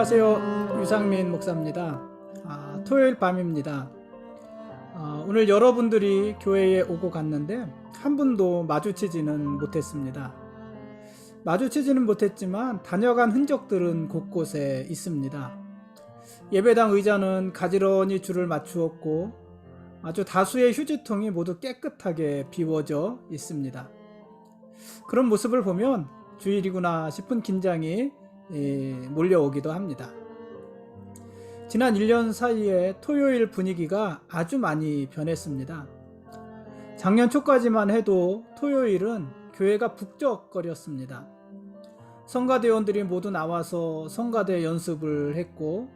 안녕하세요. 유상민 목사입니다. 토요일 밤입니다. 오늘 여러분들이 교회에 오고 갔는데 한 분도 마주치지는 못했습니다. 마주치지는 못했지만 다녀간 흔적들은 곳곳에 있습니다. 예배당 의자는 가지런히 줄을 맞추었고 아주 다수의 휴지통이 모두 깨끗하게 비워져 있습니다. 그런 모습을 보면 주일이구나 싶은 긴장이 몰려오기도 합니다. 지난 1년 사이에 토요일 분위기가 아주 많이 변했습니다. 작년 초까지만 해도 토요일은 교회가 북적거렸습니다. 성가대원들이 모두 나와서 성가대 연습을 했고,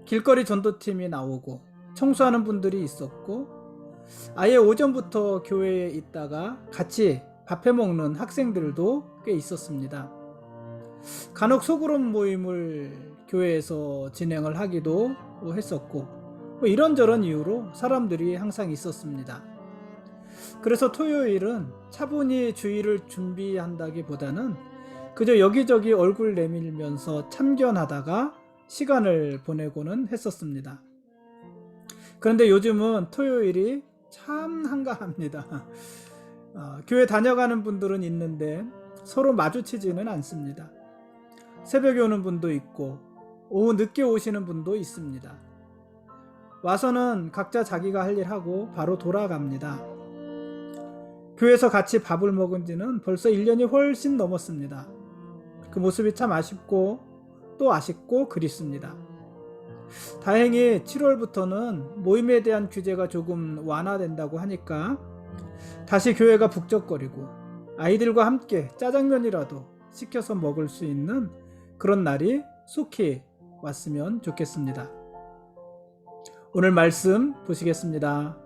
길거리 전도팀이 나오고 청소하는 분들이 있었고, 아예 오전부터 교회에 있다가 같이 밥해 먹는 학생들도 꽤 있었습니다. 간혹 소그룹 모임을 교회에서 진행을 하기도 했었고, 이런저런 이유로 사람들이 항상 있었습니다. 그래서 토요일은 차분히 주일을 준비한다기보다는 그저 여기저기 얼굴 내밀면서 참견하다가 시간을 보내고는 했었습니다. 그런데 요즘은 토요일이 참 한가합니다. 교회 다녀가는 분들은 있는데 서로 마주치지는 않습니다. 새벽에 오는 분도 있고 오후 늦게 오시는 분도 있습니다. 와서는 각자 자기가 할 일 하고 바로 돌아갑니다. 교회에서 같이 밥을 먹은 지는 벌써 1년이 훨씬 넘었습니다. 그 모습이 참 아쉽고 또 아쉽고 그립습니다. 다행히 7월부터는 모임에 대한 규제가 조금 완화된다고 하니까 다시 교회가 북적거리고 아이들과 함께 짜장면이라도 시켜서 먹을 수 있는 그런 날이 속히 왔으면 좋겠습니다. 오늘 말씀 보시겠습니다.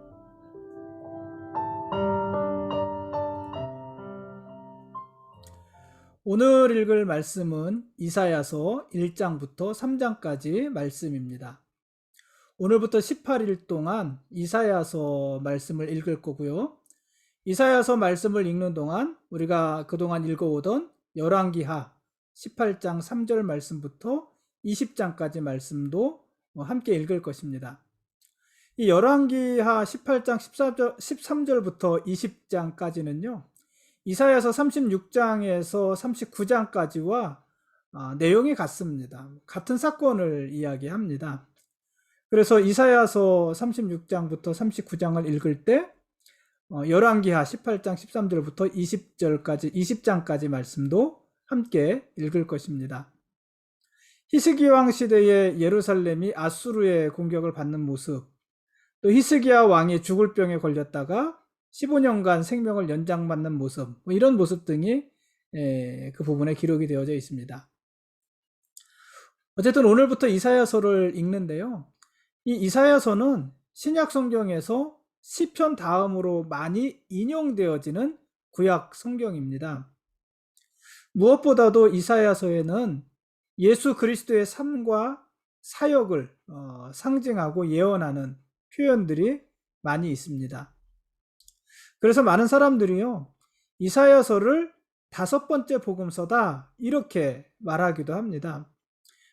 오늘 읽을 말씀은 이사야서 1장부터 3장까지 말씀입니다. 오늘부터 18일 동안 이사야서 말씀을 읽을 거고요. 이사야서 말씀을 읽는 동안 우리가 그동안 읽어오던 열왕기하 18장 3절 말씀부터 20장까지 말씀도 함께 읽을 것입니다. 이 열왕기하 18장 13절부터 20장까지는요. 이사야서 36장에서 39장까지와 내용이 같습니다. 같은 사건을 이야기합니다. 그래서 이사야서 36장부터 39장을 읽을 때 열왕기하 18장 13절부터 20장까지 말씀도 함께 읽을 것입니다. 히스기야 왕 시대에 예루살렘이 아수르의 공격을 받는 모습, 또 히스기야 왕이 죽을 병에 걸렸다가 15년간 생명을 연장받는 모습, 이런 모습 등이 그 부분에 기록이 되어져 있습니다. 어쨌든 오늘부터 이사야서를 읽는데요. 이 이사야서는 신약 성경에서 시편 다음으로 많이 인용되어지는 구약 성경입니다. 무엇보다도 이사야서에는 예수 그리스도의 삶과 사역을 상징하고 예언하는 표현들이 많이 있습니다. 그래서 많은 사람들이요, 이사야서를 5번째 복음서다 이렇게 말하기도 합니다.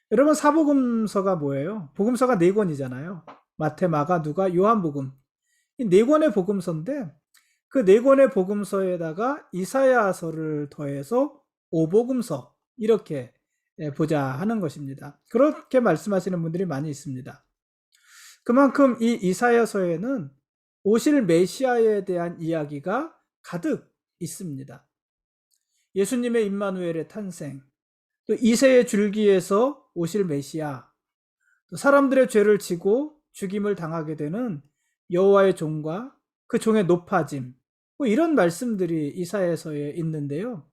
여러분, 사복음서가 뭐예요? 복음서가 4권이잖아요. 마태, 마가, 누가, 요한복음. 이 4권의 복음서인데 그 4권의 복음서에다가 이사야서를 더해서 5복음서 이렇게 보자 하는 것입니다. 그렇게 말씀하시는 분들이 많이 있습니다. 그만큼 이 이사야서에는 오실 메시아에 대한 이야기가 가득 있습니다. 예수님의 임마누엘의 탄생, 또 이새의 줄기에서 오실 메시아, 또 사람들의 죄를 지고 죽임을 당하게 되는 여호와의 종과 그 종의 높아짐, 이런 말씀들이 이사야서에 있는데요.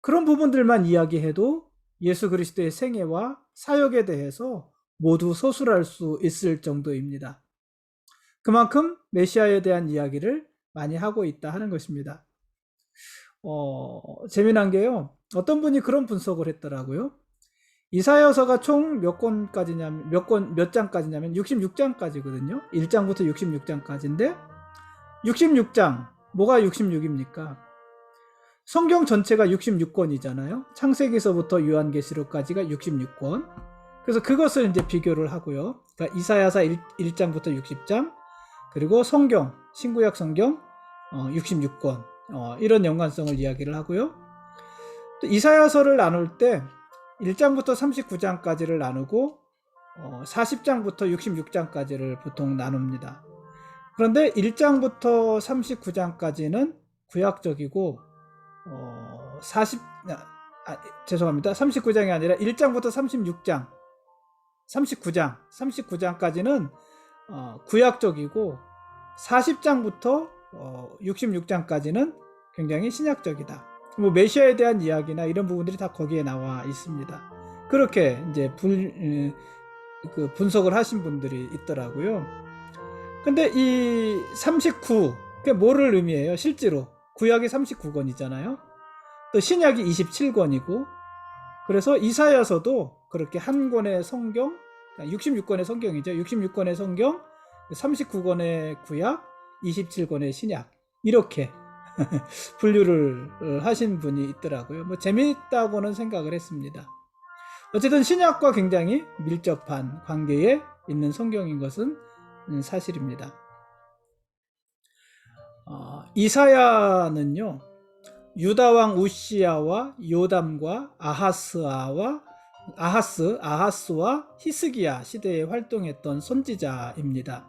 그런 부분들만 이야기해도 예수 그리스도의 생애와 사역에 대해서 모두 서술할 수 있을 정도입니다. 그만큼 메시아에 대한 이야기를 많이 하고 있다 하는 것입니다. 재미난 게요. 어떤 분이 그런 분석을 했더라고요. 이사야서가 총 몇 장까지냐면 66장까지거든요. 1장부터 66장까지인데 66장, 뭐가 66입니까? 성경 전체가 66권이잖아요. 창세기서부터 요한계시록까지가 66권. 그래서 그것을 이제 비교를 하고요. 그러니까 이사야서 1장부터 60장, 그리고 성경, 신구약 성경 66권, 이런 연관성을 이야기를 하고요. 또 이사야서를 나눌 때 1장부터 39장까지를 나누고 40장부터 66장까지를 보통 나눕니다. 그런데 1장부터 39장까지는 구약적이고 39장이 아니라 1장부터 39장까지는 구약적이고 40장부터 66장까지는 굉장히 신약적이다. 뭐 메시아에 대한 이야기나 이런 부분들이 다 거기에 나와 있습니다. 그렇게 이제 분석을 하신 분들이 있더라고요. 근데 이 39, 그게 뭐를 의미해요? 실제로 구약이 39권이잖아요. 또 신약이 27권이고, 그래서 이사야서도 그렇게 한 권의 성경, 66권의 성경이죠. 66권의 성경, 39권의 구약, 27권의 신약, 이렇게 분류를 하신 분이 있더라고요. 뭐 재미있다고는 생각을 했습니다. 어쨌든 신약과 굉장히 밀접한 관계에 있는 성경인 것은 사실입니다. 이사야는요, 유다왕 우시야와 요담과 아하스와 히스기야 시대에 활동했던 선지자입니다.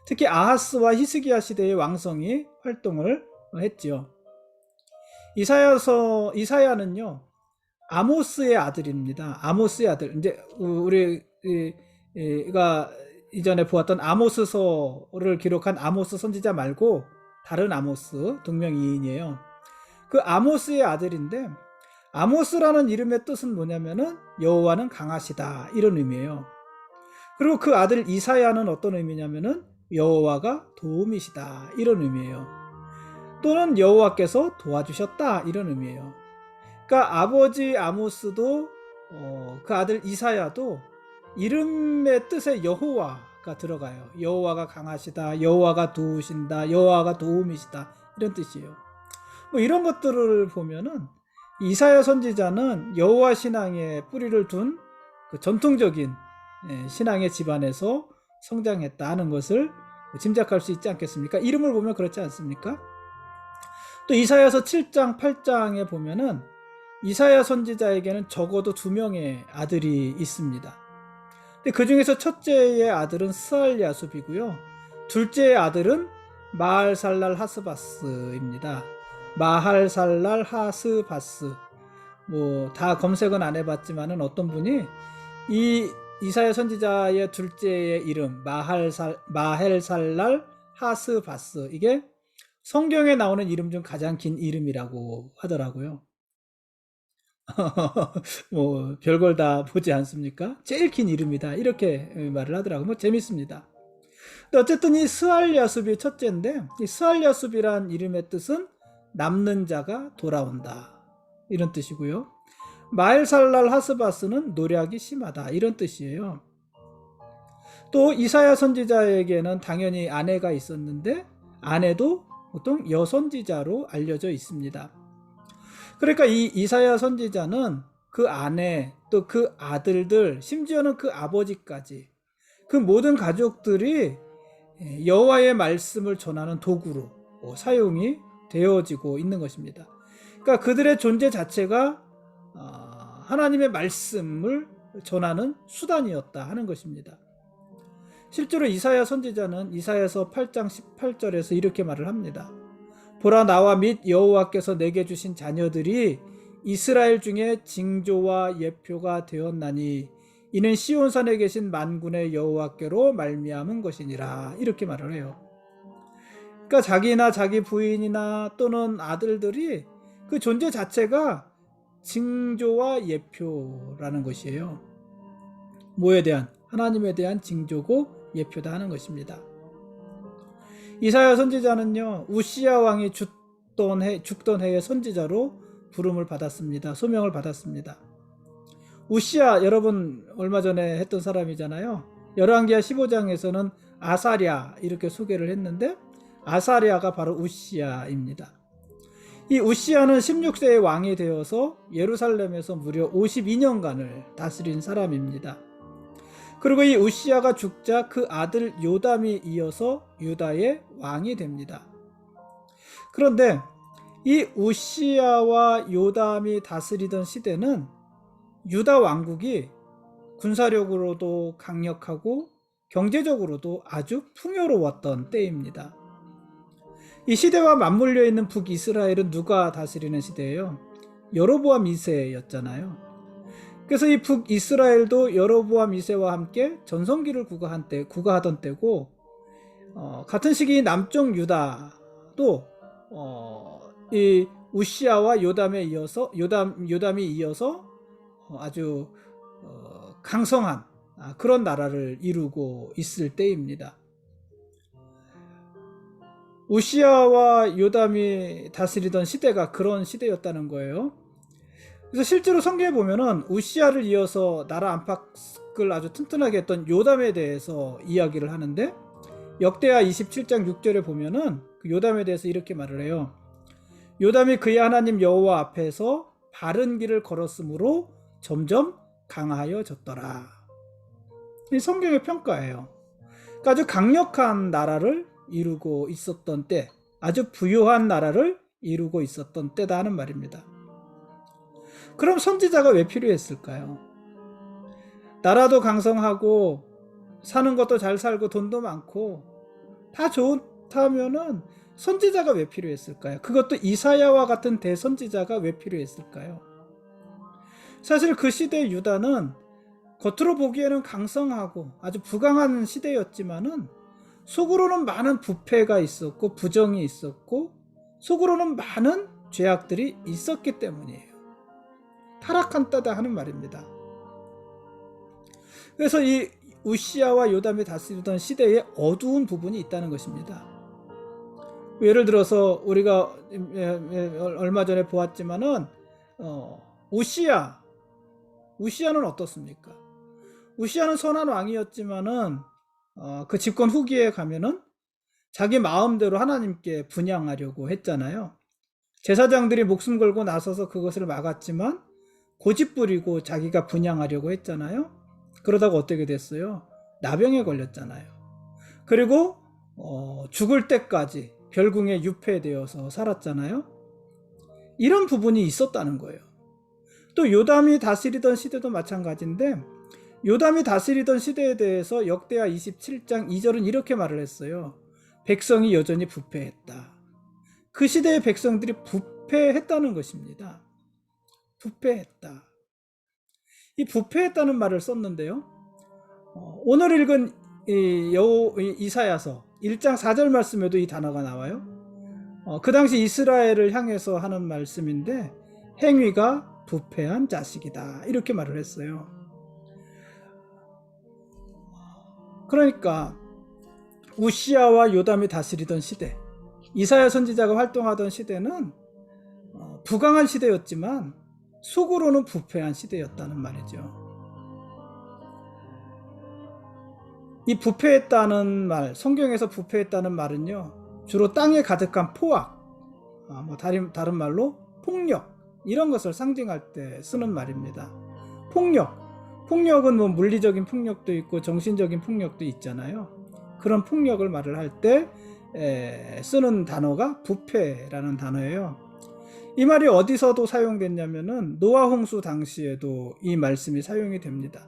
특히 아하스와 히스기야 시대의 왕성이 활동을 했죠. 이사야는요, 아모스의 아들입니다. 아모스의 아들. 이제 우리가 이전에 보았던 아모스서를 기록한 아모스 선지자 말고 다른 아모스, 동명이인이에요. 그 아모스의 아들인데, 아모스라는 이름의 뜻은 뭐냐면은 여호와는 강하시다, 이런 의미예요. 그리고 그 아들 이사야는 어떤 의미냐면은 여호와가 도움이시다, 이런 의미예요. 또는 여호와께서 도와주셨다, 이런 의미예요. 그러니까 아버지 아모스도 그 아들 이사야도 이름의 뜻에 여호와가 들어가요. 여호와가 강하시다, 여호와가 도우신다, 여호와가 도움이시다, 이런 뜻이에요. 뭐 이런 것들을 보면은 이사야 선지자는 여호와 신앙에 뿌리를 둔 그 전통적인 신앙의 집안에서 성장했다 하는 것을 짐작할 수 있지 않겠습니까? 이름을 보면 그렇지 않습니까? 또 이사야서 7장 8장에 보면은 이사야 선지자에게는 적어도 2명의 아들이 있습니다. 근데 그 중에서 첫째의 아들은 스알야숲이고요. 둘째의 아들은 마할살랄 하스바스입니다. 마할살랄 하스바스. 뭐 다 검색은 안 해봤지만은 어떤 분이 이 이사야 선지자의 둘째의 이름 마헬살랄 하스바스, 이게 성경에 나오는 이름 중 가장 긴 이름이라고 하더라고요. 뭐 별걸 다 보지 않습니까? 제일 긴 이름이다, 이렇게 말을 하더라고요. 뭐 재밌습니다. 근데 어쨌든 이 스알야숲이 첫째인데, 이 스알야숲이란 이름의 뜻은 남는 자가 돌아온다, 이런 뜻이고요. 마엘살랄 하스바스는 노략이 심하다, 이런 뜻이에요. 또 이사야 선지자에게는 당연히 아내가 있었는데 아내도 보통 여선지자로 알려져 있습니다. 그러니까 이 이사야 선지자는 그 아내, 또 그 아들들, 심지어는 그 아버지까지, 그 모든 가족들이 여호와의 말씀을 전하는 도구로 사용이 되어지고 있는 것입니다. 그러니까 그들의 존재 자체가 하나님의 말씀을 전하는 수단이었다 하는 것입니다. 실제로 이사야 선지자는 이사야서 8장 18절에서 이렇게 말을 합니다. 보라, 나와 및 여호와께서 내게 주신 자녀들이 이스라엘 중에 징조와 예표가 되었나니 이는 시온산에 계신 만군의 여호와께로 말미암은 것이니라, 이렇게 말을 해요. 그러니까 자기나 자기 부인이나 또는 아들들이 그 존재 자체가 징조와 예표라는 것이에요. 뭐에 대한? 하나님에 대한 징조고 예표다 하는 것입니다. 이사야 선지자는요, 우시야 왕이 죽던 해의 선지자로 부름을 받았습니다. 소명을 받았습니다. 우시야, 여러분 얼마 전에 했던 사람이잖아요. 열왕기하 15장에서는 아사랴, 이렇게 소개를 했는데 아사랴가 바로 우시야입니다. 이 우시야는 16세의 왕이 되어서 예루살렘에서 무려 52년간을 다스린 사람입니다. 그리고 이 우시야가 죽자 그 아들 요담이 이어서 유다의 왕이 됩니다. 그런데 이 우시야와 요담이 다스리던 시대는 유다 왕국이 군사력으로도 강력하고 경제적으로도 아주 풍요로웠던 때입니다. 이 시대와 맞물려 있는 북이스라엘은 누가 다스리는 시대예요? 여로보암 2세였잖아요. 그래서 이 북이스라엘도 여로보암 2세와 함께 전성기를 구가하던 때고, 같은 시기 남쪽 유다도 이 우시야와 요담이 이어서 아주 강성한 그런 나라를 이루고 있을 때입니다. 우시야와 요담이 다스리던 시대가 그런 시대였다는 거예요. 그래서 실제로 성경에 보면은 우시야를 이어서 나라 안팎을 아주 튼튼하게 했던 요담에 대해서 이야기를 하는데, 역대하 27장 6절에 보면은 그 요담에 대해서 이렇게 말을 해요. 요담이 그의 하나님 여호와 앞에서 바른 길을 걸었으므로 점점 강하여졌더라. 이 성경의 평가예요. 그러니까 아주 강력한 나라를 이루고 있었던 때, 아주 부유한 나라를 이루고 있었던 때다 하는 말입니다. 그럼 선지자가 왜 필요했을까요? 나라도 강성하고 사는 것도 잘 살고 돈도 많고 다 좋다면은 선지자가 왜 필요했을까요? 그것도 이사야와 같은 대선지자가 왜 필요했을까요? 사실 그 시대 유다는 겉으로 보기에는 강성하고 아주 부강한 시대였지만은 속으로는 많은 부패가 있었고 부정이 있었고 속으로는 많은 죄악들이 있었기 때문이에요. 타락한 때다 하는 말입니다. 그래서 이 우시야와 요담이 다스리던 시대에 어두운 부분이 있다는 것입니다. 예를 들어서 우리가 얼마 전에 보았지만은 우시야는 어떻습니까? 우시야는 선한 왕이었지만은 그 집권 후기에 가면은 자기 마음대로 하나님께 분향하려고 했잖아요. 제사장들이 목숨 걸고 나서서 그것을 막았지만 고집부리고 자기가 분향하려고 했잖아요. 그러다가 어떻게 됐어요? 나병에 걸렸잖아요. 그리고 죽을 때까지 별궁에 유폐되어서 살았잖아요. 이런 부분이 있었다는 거예요. 또 요담이 다스리던 시대도 마찬가지인데, 요담이 다스리던 시대에 대해서 역대하 27장 2절은 이렇게 말을 했어요. 백성이 여전히 부패했다. 그 시대의 백성들이 부패했다는 것입니다. 부패했다. 이 부패했다는 말을 썼는데요. 오늘 읽은 이사야서 1장 4절 말씀에도 이 단어가 나와요. 그 당시 이스라엘을 향해서 하는 말씀인데, 행위가 부패한 자식이다, 이렇게 말을 했어요. 그러니까 우시야와 요담이 다스리던 시대, 이사야 선지자가 활동하던 시대는 부강한 시대였지만 속으로는 부패한 시대였다는 말이죠. 이 부패했다는 말, 성경에서 부패했다는 말은요, 주로 땅에 가득한 포악, 다른 말로 폭력, 이런 것을 상징할 때 쓰는 말입니다. 폭력은 물리적인 폭력도 있고 정신적인 폭력도 있잖아요. 그런 폭력을 말을 할 때 쓰는 단어가 부패라는 단어예요. 이 말이 어디서도 사용됐냐면은 노아 홍수 당시에도 이 말씀이 사용이 됩니다.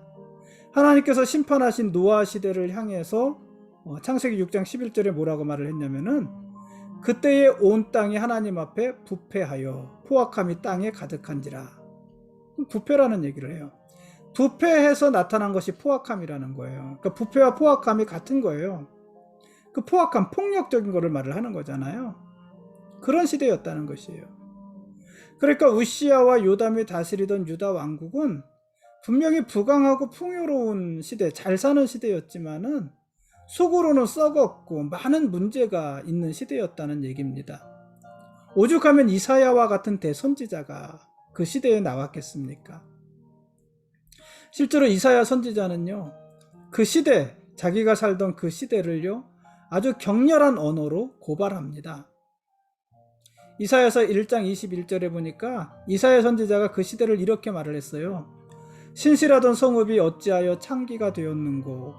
하나님께서 심판하신 노아 시대를 향해서 창세기 6장 11절에 뭐라고 말을 했냐면은, 그때에 온 땅이 하나님 앞에 부패하여 포악함이 땅에 가득한지라. 부패라는 얘기를 해요. 부패해서 나타난 것이 포악함이라는 거예요. 그러니까 부패와 포악함이 같은 거예요. 그 포악함, 폭력적인 거를 말을 하는 거잖아요. 그런 시대였다는 것이에요. 그러니까 우시야와 요담이 다스리던 유다 왕국은 분명히 부강하고 풍요로운 시대, 잘 사는 시대였지만은 속으로는 썩었고 많은 문제가 있는 시대였다는 얘기입니다. 오죽하면 이사야와 같은 대선지자가 그 시대에 나왔겠습니까? 실제로 이사야 선지자는요, 그 시대, 자기가 살던 그 시대를요, 아주 격렬한 언어로 고발합니다. 이사야서 1장 21절에 보니까 이사야 선지자가 그 시대를 이렇게 말을 했어요. 신실하던 성읍이 어찌하여 창기가 되었는고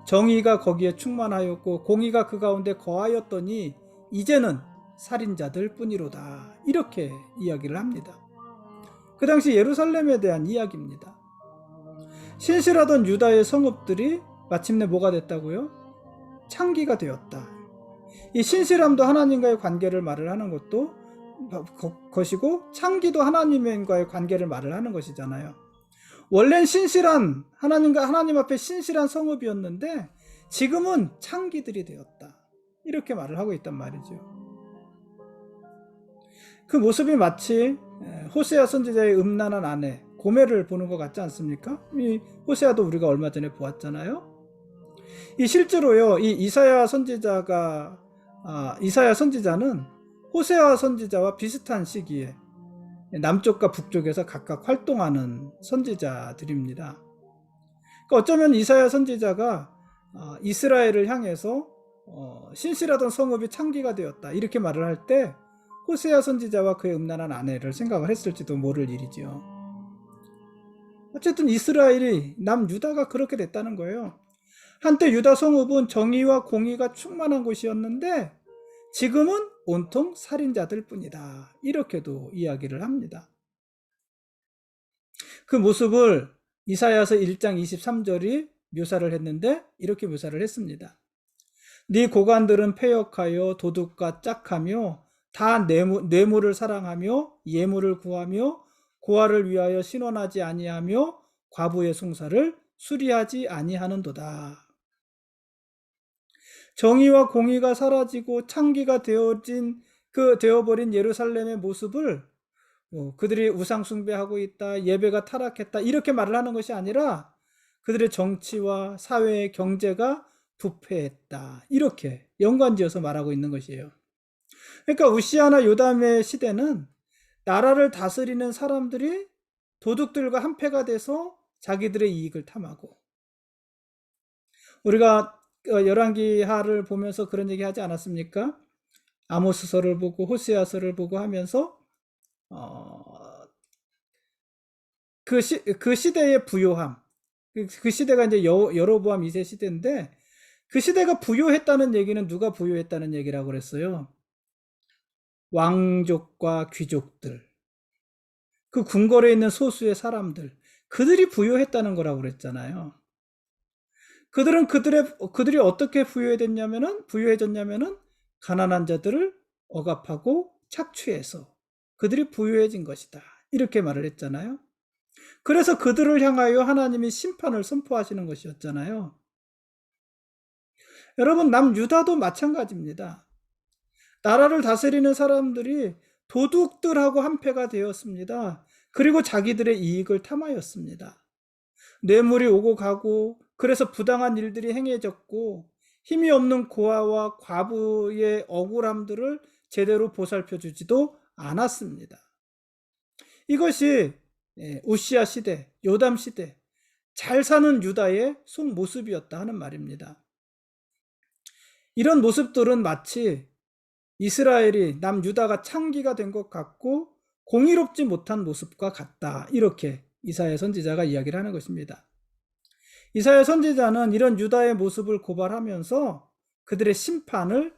정의가 거기에 충만하였고 공의가 그 가운데 거하였더니 이제는 살인자들 뿐이로다. 이렇게 이야기를 합니다. 그 당시 예루살렘에 대한 이야기입니다. 신실하던 유다의 성읍들이 마침내 뭐가 됐다고요? 창기가 되었다. 이 신실함도 하나님과의 관계를 말을 하는 것이고 창기도 하나님과의 관계를 말을 하는 것이잖아요. 원래는 신실한 하나님 앞에 신실한 성읍이었는데 지금은 창기들이 되었다. 이렇게 말을 하고 있단 말이죠. 그 모습이 마치 호세아 선지자의 음란한 아내 고멜을 보는 것 같지 않습니까? 이 호세아도 우리가 얼마 전에 보았잖아요. 이 실제로요, 이 이사야 선지자는 호세아 선지자와 비슷한 시기에 남쪽과 북쪽에서 각각 활동하는 선지자들입니다. 그러니까 어쩌면 이사야 선지자가 이스라엘을 향해서 신실하던 성읍이 창기가 되었다 이렇게 말을 할 때 호세아 선지자와 그의 음란한 아내를 생각을 했을지도 모를 일이지요. 어쨌든 이스라엘이 남유다가 그렇게 됐다는 거예요. 한때 유다 성읍은 정의와 공의가 충만한 곳이었는데 지금은 온통 살인자들 뿐이다. 이렇게도 이야기를 합니다. 그 모습을 이사야서 1장 23절이 묘사를 했는데 이렇게 묘사를 했습니다. 네 고관들은 패역하여 도둑과 짝하며 다 뇌물을 사랑하며 예물을 구하며 고아를 위하여 신원하지 아니하며 과부의 송사를 수리하지 아니하는도다. 정의와 공의가 사라지고 창기가 되어버린 예루살렘의 모습을 그들이 우상 숭배하고 있다, 예배가 타락했다 이렇게 말을 하는 것이 아니라 그들의 정치와 사회의 경제가 부패했다 이렇게 연관지어서 말하고 있는 것이에요. 그러니까 우시아나 요담의 시대는 나라를 다스리는 사람들이 도둑들과 한패가 돼서 자기들의 이익을 탐하고, 우리가 열왕기하를 보면서 그런 얘기 하지 않았습니까? 아모스서를 보고 호세아서를 보고 하면서 그 시대의 부요함, 그 시대가 이제 여로보암 2세 시대인데 그 시대가 부요했다는 얘기는 누가 부요했다는 얘기라고 그랬어요? 왕족과 귀족들, 그 궁궐에 있는 소수의 사람들, 그들이 부요했다는 거라고 그랬잖아요. 그들이 어떻게 부유해졌냐면은 가난한 자들을 억압하고 착취해서 그들이 부유해진 것이다. 이렇게 말을 했잖아요. 그래서 그들을 향하여 하나님이 심판을 선포하시는 것이었잖아요. 여러분, 남유다도 마찬가지입니다. 나라를 다스리는 사람들이 도둑들하고 한패가 되었습니다. 그리고 자기들의 이익을 탐하였습니다. 뇌물이 오고 가고 그래서 부당한 일들이 행해졌고 힘이 없는 고아와 과부의 억울함들을 제대로 보살펴주지도 않았습니다. 이것이 우시아 시대, 요담 시대, 잘 사는 유다의 속모습이었다 하는 말입니다. 이런 모습들은 마치 이스라엘이 남유다가 창기가 된 것 같고 공의롭지 못한 모습과 같다. 이렇게 이사야 선지자가 이야기를 하는 것입니다. 이사야 선지자는 이런 유다의 모습을 고발하면서 그들의 심판을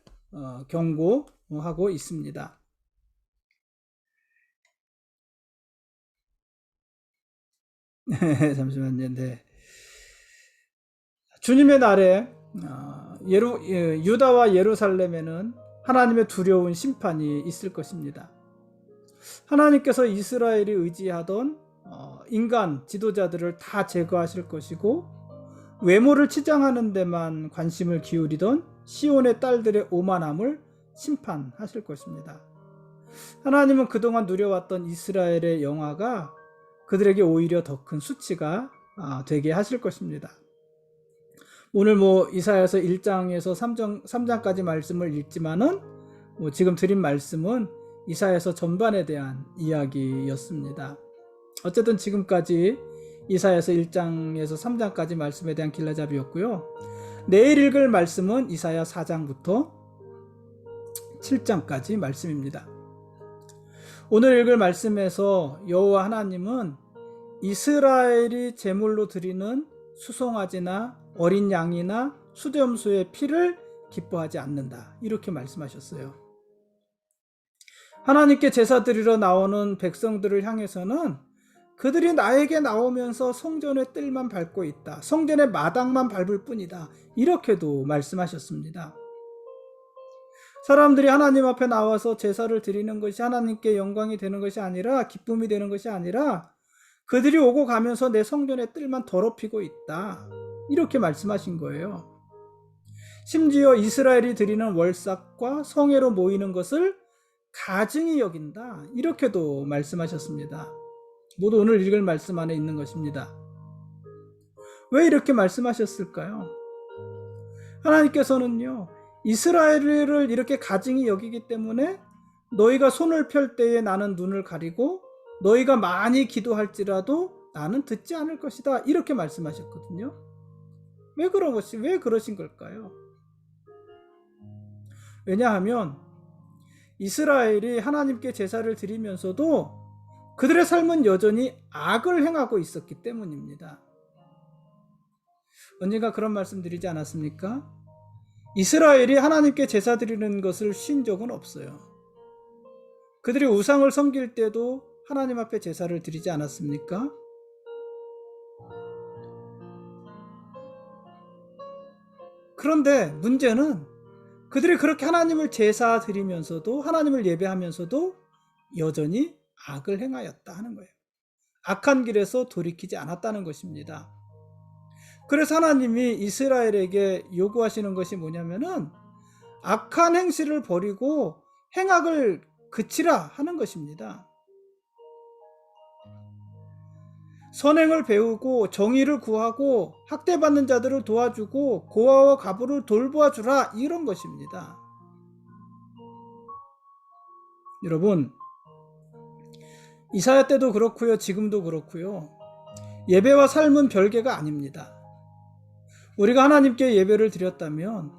경고하고 있습니다. 잠시만요. 네. 주님의 날에 유다와 예루살렘에는 하나님의 두려운 심판이 있을 것입니다. 하나님께서 이스라엘이 의지하던 인간 지도자들을 다 제거하실 것이고 외모를 치장하는 데만 관심을 기울이던 시온의 딸들의 오만함을 심판하실 것입니다. 하나님은 그동안 누려왔던 이스라엘의 영화가 그들에게 오히려 더 큰 수치가 되게 하실 것입니다. 오늘 이사야서 1장에서 3장까지 말씀을 읽지만은 지금 드린 말씀은 이사야서 전반에 대한 이야기였습니다. 어쨌든 지금까지 이사야서 1장에서 3장까지 말씀에 대한 길라잡이였고요. 내일 읽을 말씀은 이사야 4장부터 7장까지 말씀입니다. 오늘 읽을 말씀에서 여호와 하나님은 이스라엘이 제물로 드리는 수송아지나 어린 양이나 수염소의 피를 기뻐하지 않는다. 이렇게 말씀하셨어요. 하나님께 제사 드리러 나오는 백성들을 향해서는 그들이 나에게 나오면서 성전의 뜰만 밟고 있다. 성전의 마당만 밟을 뿐이다. 이렇게도 말씀하셨습니다. 사람들이 하나님 앞에 나와서 제사를 드리는 것이 하나님께 영광이 되는 것이 아니라, 기쁨이 되는 것이 아니라, 그들이 오고 가면서 내 성전의 뜰만 더럽히고 있다. 이렇게 말씀하신 거예요. 심지어 이스라엘이 드리는 월삭과 성회로 모이는 것을 가증히 여긴다. 이렇게도 말씀하셨습니다. 모두 오늘 읽을 말씀 안에 있는 것입니다. 왜 이렇게 말씀하셨을까요? 하나님께서는요, 이스라엘을 이렇게 가증히 여기기 때문에 너희가 손을 펼 때에 나는 눈을 가리고 너희가 많이 기도할지라도 나는 듣지 않을 것이다. 이렇게 말씀하셨거든요. 왜 그러신 걸까요? 왜냐하면 이스라엘이 하나님께 제사를 드리면서도 그들의 삶은 여전히 악을 행하고 있었기 때문입니다. 언젠가 그런 말씀 드리지 않았습니까? 이스라엘이 하나님께 제사 드리는 것을 쉰 적은 없어요. 그들이 우상을 섬길 때도 하나님 앞에 제사를 드리지 않았습니까? 그런데 문제는 그들이 그렇게 하나님을 제사 드리면서도, 하나님을 예배하면서도 여전히 악을 행하였다 하는 거예요. 악한 길에서 돌이키지 않았다는 것입니다. 그래서 하나님이 이스라엘에게 요구하시는 것이 뭐냐면은 악한 행실을 버리고 행악을 그치라 하는 것입니다. 선행을 배우고 정의를 구하고 학대받는 자들을 도와주고 고아와 과부를 돌보아주라, 이런 것입니다. 여러분, 이사야 때도 그렇고요, 지금도 그렇고요, 예배와 삶은 별개가 아닙니다. 우리가 하나님께 예배를 드렸다면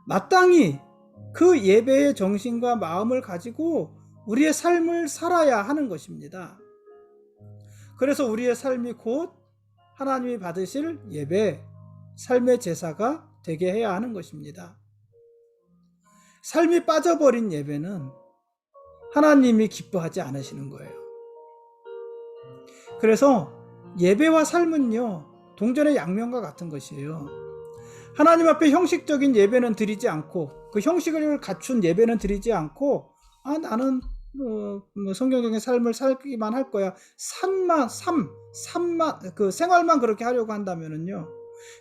마땅히 그 예배의 정신과 마음을 가지고 우리의 삶을 살아야 하는 것입니다. 그래서 우리의 삶이 곧 하나님이 받으실 예배, 삶의 제사가 되게 해야 하는 것입니다. 삶이 빠져버린 예배는 하나님이 기뻐하지 않으시는 거예요. 그래서 예배와 삶은요, 동전의 양면과 같은 것이에요. 하나님 앞에 형식적인 예배는 드리지 않고, 그 형식을 갖춘 예배는 드리지 않고, 나는 성경적인 삶을 살기만 할 거야, 그 생활만 그렇게 하려고 한다면은요,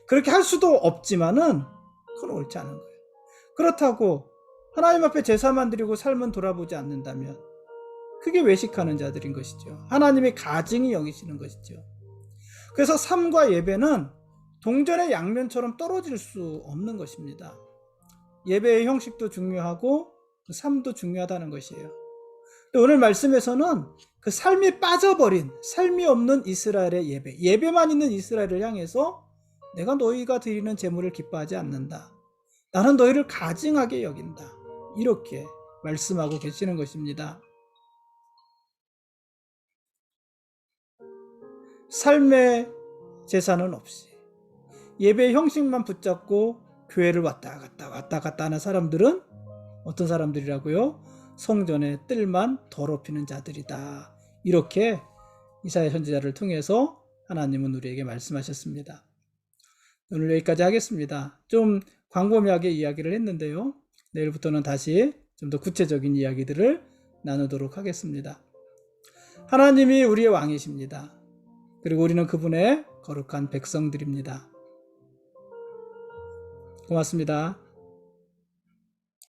그렇게 할 수도 없지만은 그건 옳지 않은 거예요. 그렇다고 하나님 앞에 제사만 드리고 삶은 돌아보지 않는다면 그게 외식하는 자들인 것이죠. 하나님의 가증히 여기시는 것이죠. 그래서 삶과 예배는 동전의 양면처럼 떨어질 수 없는 것입니다. 예배의 형식도 중요하고 삶도 중요하다는 것이에요. 오늘 말씀에서는 그 삶이 빠져버린, 삶이 없는 이스라엘의 예배만 있는 이스라엘을 향해서 내가 너희가 드리는 제물을 기뻐하지 않는다. 나는 너희를 가증하게 여긴다. 이렇게 말씀하고 계시는 것입니다. 삶의 제사는 없이 예배의 형식만 붙잡고 교회를 왔다 갔다 하는 사람들은 어떤 사람들이라고요? 성전의 뜰만 더럽히는 자들이다. 이렇게 이사야 선지자를 통해서 하나님은 우리에게 말씀하셨습니다. 오늘 여기까지 하겠습니다. 좀 광범위하게 이야기를 했는데요, 내일부터는 다시 좀 더 구체적인 이야기들을 나누도록 하겠습니다. 하나님이 우리의 왕이십니다. 그리고 우리는 그분의 거룩한 백성들입니다. 고맙습니다.